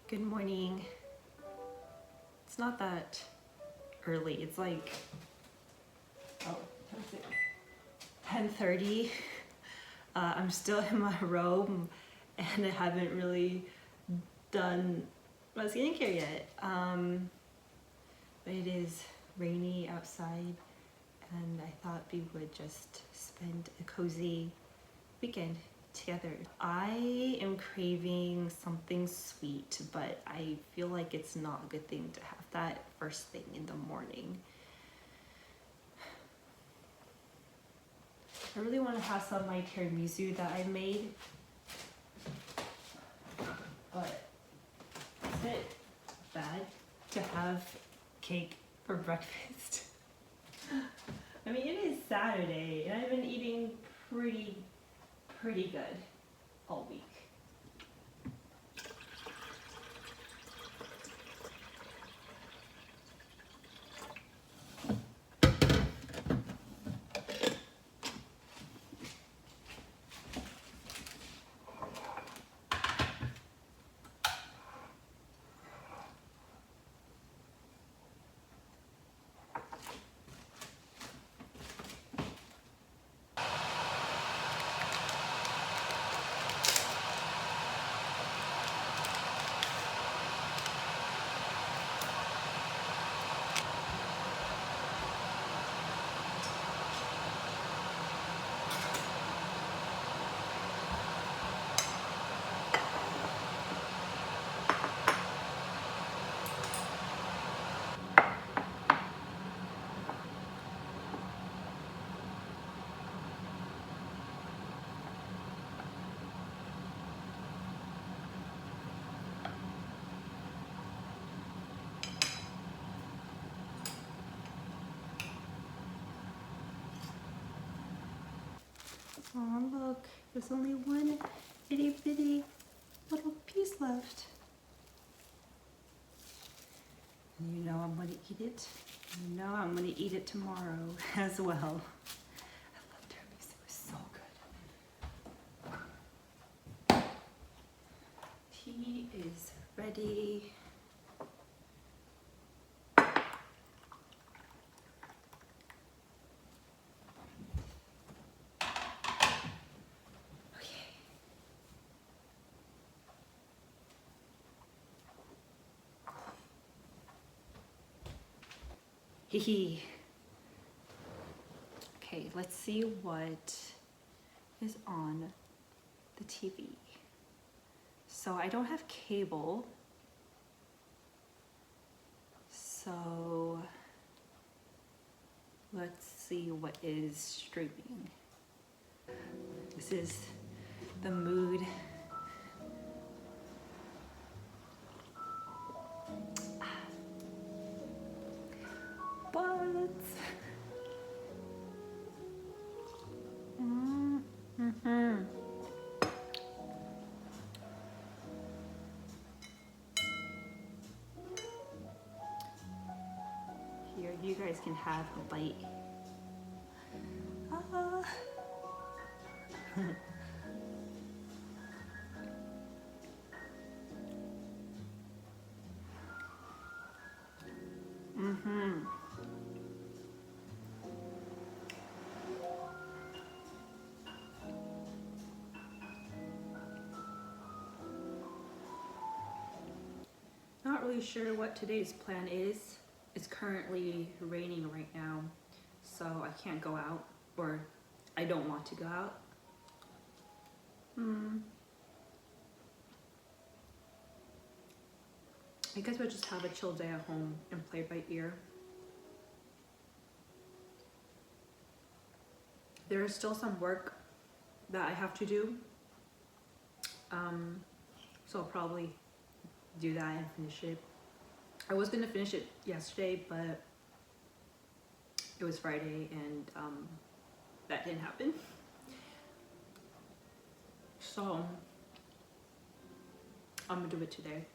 Good morning. It's not that early. It's like, oh, 10:30. I'm still in my robe and I haven't really done my skincare yet. But it is rainy outside and I thought we would just spend a cozy weekend together. I am craving something sweet, but I feel like it's not a good thing to have that first thing in the morning. I really want to have some of my tiramisu that I made, but is it bad to have cake for breakfast? I mean, it is Saturday and I've been eating pretty good all week. Oh look, there's only one itty bitty little piece left. And you know I'm gonna eat it. You know I'm gonna eat it tomorrow as well. I love tiramisu, it's so good. Tea is ready. Hee. Okay, let's see what is on the TV. So I don't have cable. So let's see what is streaming. This is the mood. But here, you guys can have a bite. Not really sure what today's plan is. It's currently raining right now, so I can't go out, or I don't want to go out. I guess we'll just have a chill day at home and play by ear. There is still some work that I have to do, so I'll probably do that and finish it. I was gonna finish it yesterday, but it was Friday and that didn't happen. So I'm gonna do it today.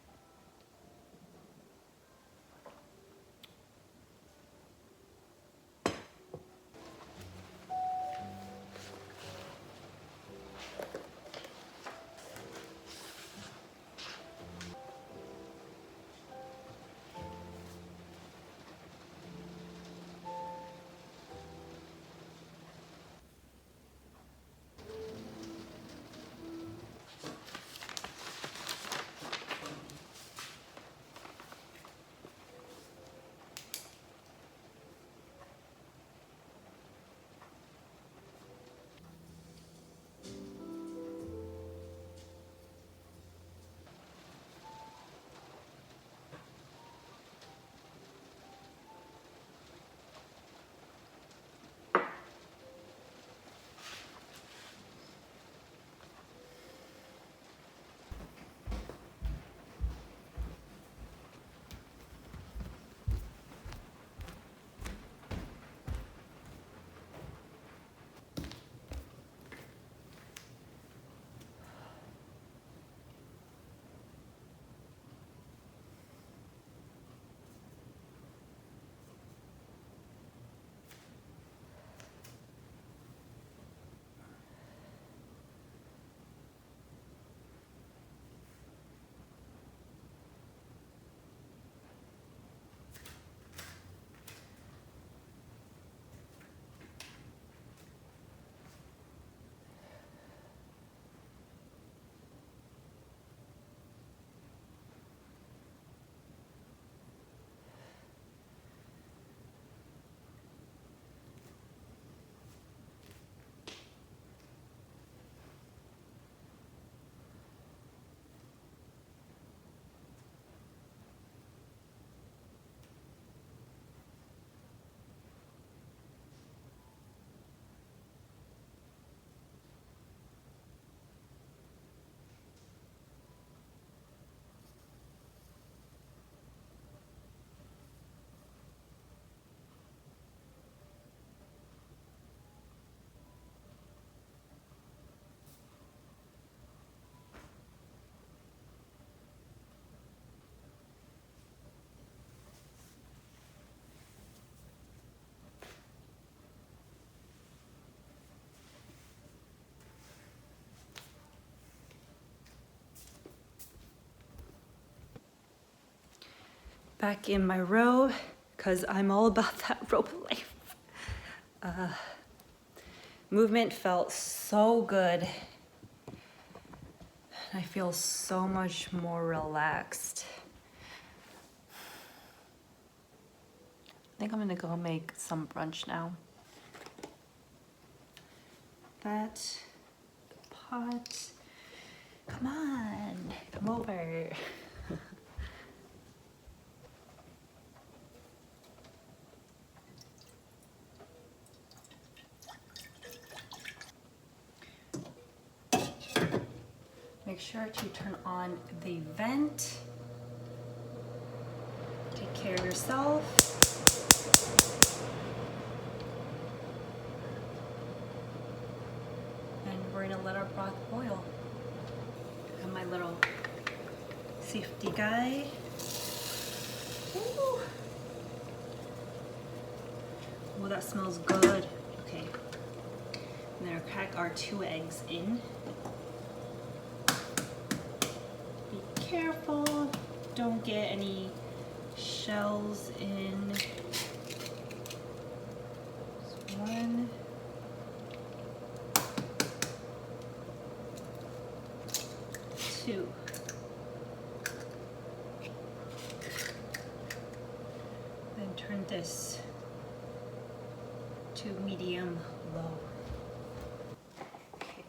back in my robe because I'm all about that robe life. Movement felt so good. I feel so much more relaxed. I think I'm gonna go make some brunch now. That pot, come on, come over. Make sure to turn on the vent. Take care of yourself. And we're gonna let our broth boil. And my little safety guy. Ooh. Oh, that smells good. Okay. I'm gonna crack our 2 eggs in. Be careful, don't get any shells in. Just 1. 2. Then turn this to medium low. Okay.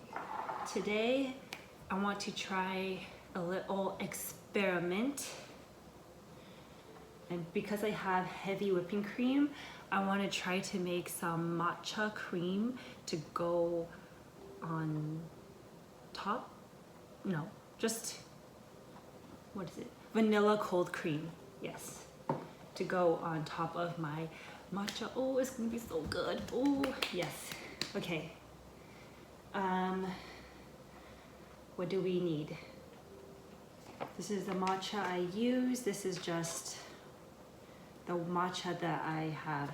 Today I want to try a little experiment, and because I have heavy whipping cream, I want to try to make some matcha cream to go on top. No, just, what is it? Vanilla cold cream, yes, to go on top of my matcha. Oh, it's gonna be so good. Oh, yes. Okay. What do we need? This is the matcha I use. This is just the matcha that I have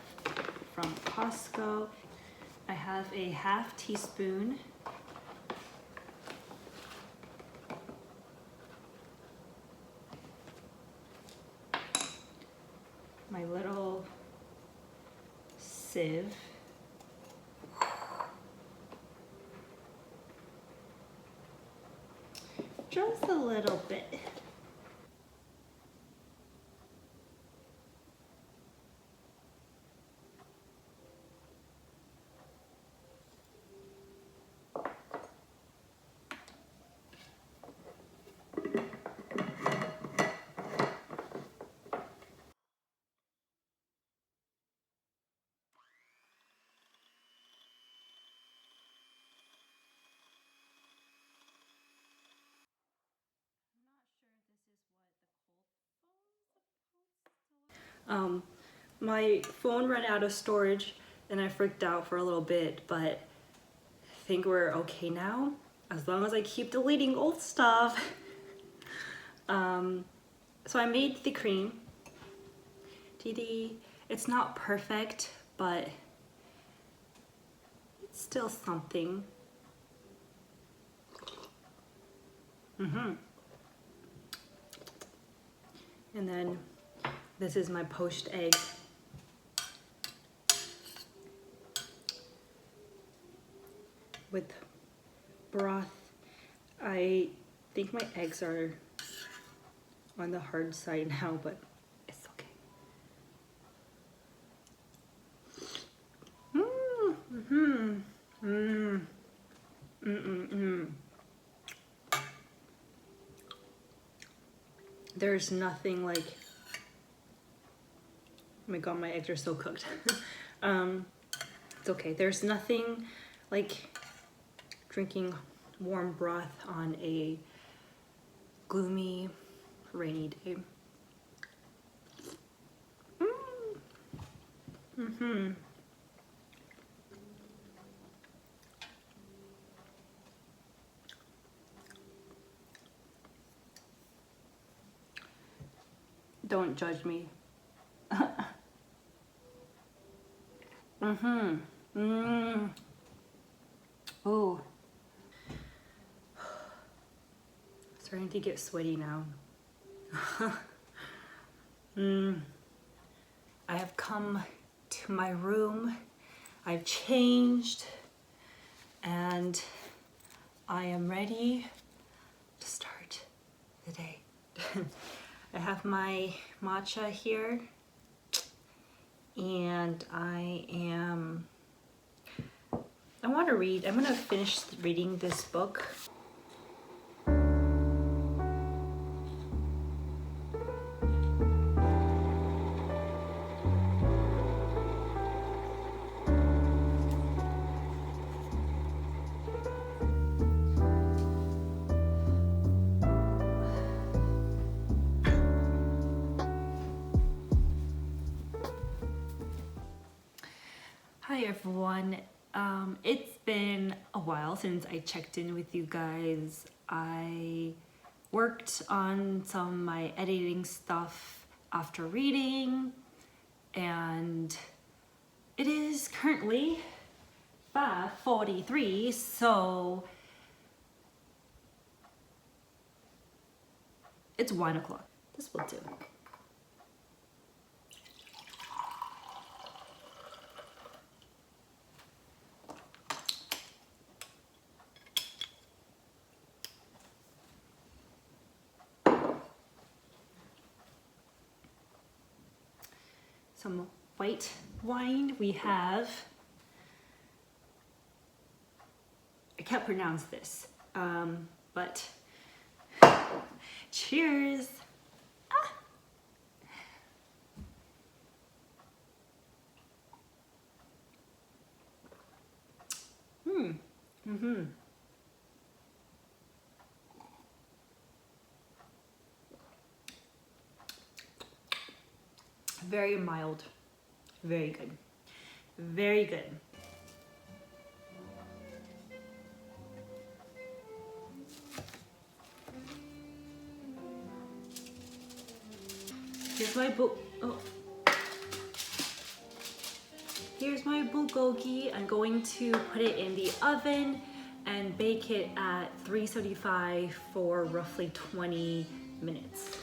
from Costco. I have a ½ teaspoon. My little sieve. Just a little bit. My phone ran out of storage and I freaked out for a little bit, but I think we're okay now, as long as I keep deleting old stuff. So I made the cream. It's not perfect, but it's still something. And then this is my poached egg. With broth. I think my eggs are on the hard side now, but it's okay. There's nothing like, oh my god, my eggs are so cooked. It's okay. There's nothing like drinking warm broth on a gloomy, rainy day. Don't judge me. Oh. Starting to get sweaty now. I have come to my room, I've changed, and I am ready to start the day. I have my matcha here, and I want to read. I'm going to finish reading this book. Hi everyone. It's been a while since I checked in with you guys. I worked on some of my editing stuff after reading, and it is currently 5:43, so it's 1 o'clock. This will do. Some white wine. We have, I can't pronounce this, but cheers. Very mild, very good, very good. Here's my Here's my bulgogi. I'm going to put it in the oven and bake it at 375 for roughly 20 minutes.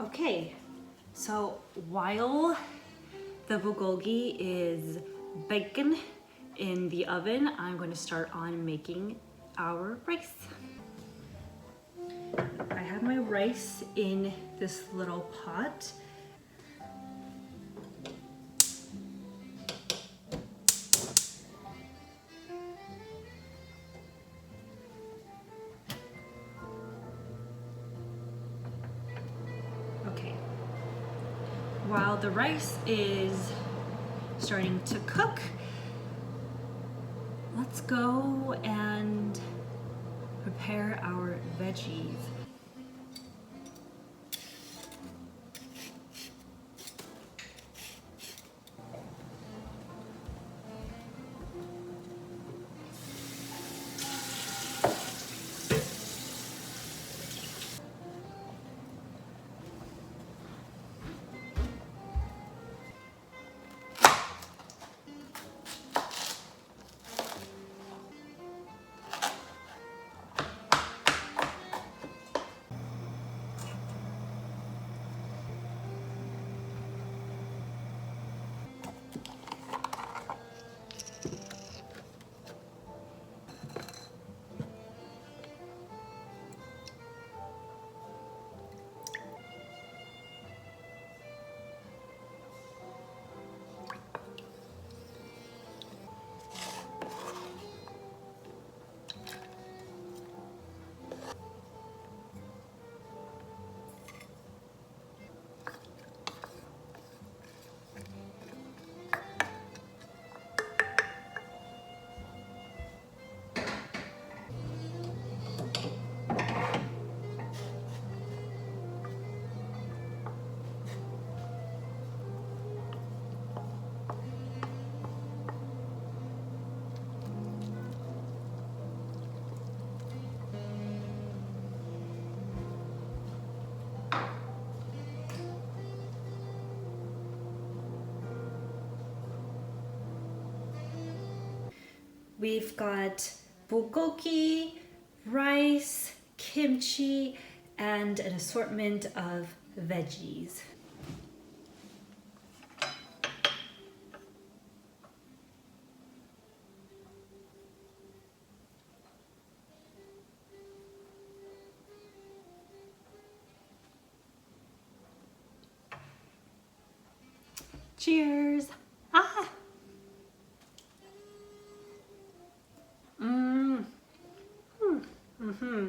Okay, so while the bulgogi is baking in the oven, I'm going to start on making our rice. I have my rice in this little pot. Okay. While the rice is starting to cook, let's go and prepare our veggies. We've got bulgogi, rice, kimchi, and an assortment of veggies. Cheers! Ah! Mmm. Mm-hmm.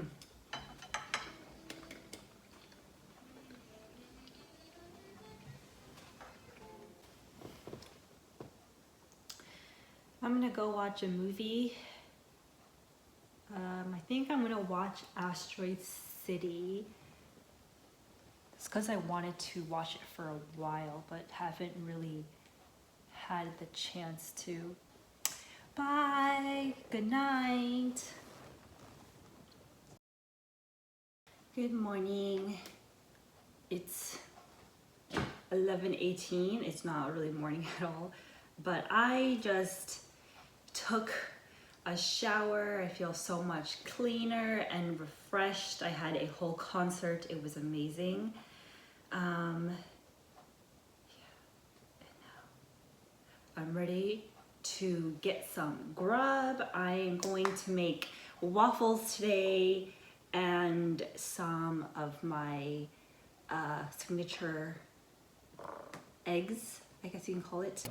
I'm gonna go watch a movie. I think I'm gonna watch Asteroid City. It's because I wanted to watch it for a while, but haven't really had the chance to. Bye. Good night. Good morning. It's 11:18. It's not really morning at all, but I just took a shower. I feel so much cleaner and refreshed. I had a whole concert. It was amazing. Yeah. I'm ready to get some grub. I am going to make waffles today and some of my signature eggs, I guess you can call it.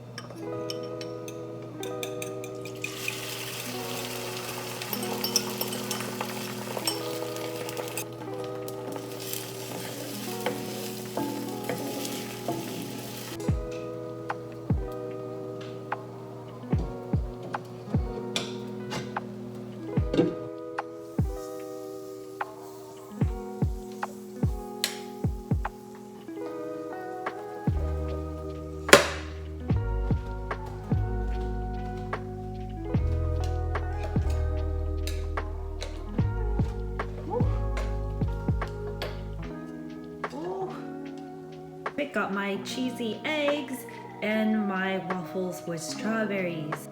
I got my cheesy eggs and my waffles with strawberries.